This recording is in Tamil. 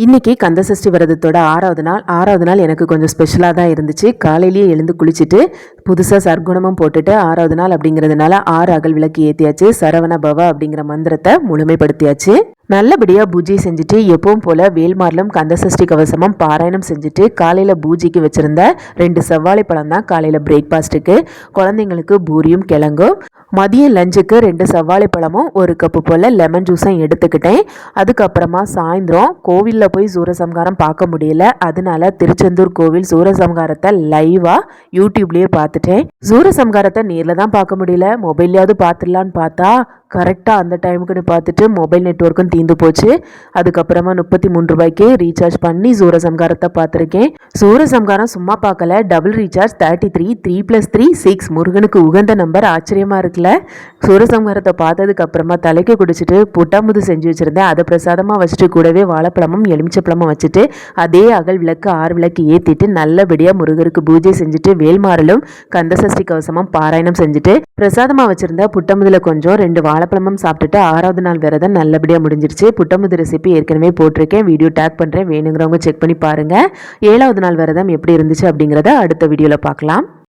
இன்னைக்கு கந்தசஷ்டி விரதத்தோட 6வது நாள் எனக்கு கொஞ்சம் ஸ்பெஷலாக தான் இருந்துச்சு. காலையிலேயே எழுந்து குளிச்சுட்டு புதுசாக சர்க்குணமும் போட்டுட்டு 6வது நாள் அப்படிங்கிறதுனால 6 அகல் விளக்கு ஏற்றியாச்சு. சரவண பவ அப்படிங்கிற மந்திரத்தை முழுமைப்படுத்தியாச்சு. நல்லபடியாக பூஜை செஞ்சுட்டு எப்பவும் போல் வேல்மாரிலும் கந்தசஷ்டி கவசமும் பாராயணம் செஞ்சுட்டு காலையில் பூஜைக்கு வச்சுருந்த 2 செவ்வாழை பழம் தான் காலையில் பிரேக்ஃபாஸ்ட்டுக்கு. குழந்தைங்களுக்கு பூரியும் கிழங்கும். மதியம் லஞ்சுக்கு 2 செவ்வாழை பழமும் 1 கப்பு போல் லெமன் ஜூஸும் எடுத்துக்கிட்டேன். அதுக்கப்புறமா சாயந்தரம் கோவிலில் போய் சூரசம்ஹாரம் பார்க்க முடியல. அதனால திருச்செந்தூர் கோவில் சூரசம்ஹாரத்தை லைவாக யூடியூப்லேயே பார்த்துட்டேன். சூரசம்ஹாரத்தை நேரில் தான் பார்க்க முடியல, மொபைல்லையாவது பார்த்துடலான்னு பார்த்தா கரெக்டாக அந்த டைமுக்குன்னு பார்த்துட்டு மொபைல் நெட்ஒர்க்கும் தீர்ந்து போச்சு. அதுக்கப்புறமா 33 ரூபாய்க்கு ரீசார்ஜ் பண்ணி சூரசம்ஹாரத்தை பார்த்துருக்கேன். சூரசம்ஹாரம் சும்மா பார்க்கல, டபுள் ரீசார்ஜ் 33 3+3 6 முருகனுக்கு உகந்த நம்பர். ஆச்சரியமாக இருக்குல்ல. சூரசம்ஹாரத்தை பார்த்ததுக்கு அப்புறமா தலைக்கு குடிச்சிட்டு புட்டாமுது செஞ்சு வச்சுருந்தேன். அதை பிரசாதமாக வச்சுட்டு கூடவே வாழைப்பழமும் எலுமிச்சப்பழமும் வச்சுட்டு அதே அகல் விளக்கு 6 விளக்கு ஏற்றிட்டு நல்லபடியாக முருகருக்கு பூஜை செஞ்சுட்டு வேல்மாறலும் கந்தசஷ்டி கவசமும் பாராயணம் செஞ்சுட்டு பிரசாதமாக வச்சுருந்த புட்டமுதில் கொஞ்சம் 2 வாழைப்பழமும் சாப்பிட்டுட்டு 6வது நாள் விரதம் நல்லபடியாக முடிஞ்சிருச்சு. புட்டமுது ரெசிபி ஏற்கனவே போட்டிருக்கேன், வீடியோ டேக் பண்ணுறேன், வேணுங்கிறவங்க செக் பண்ணி பாருங்கள். 7வது நாள் விரதம் எப்படி இருந்துச்சு அப்படிங்கிறத அடுத்த வீடியோவில் பார்க்கலாம்.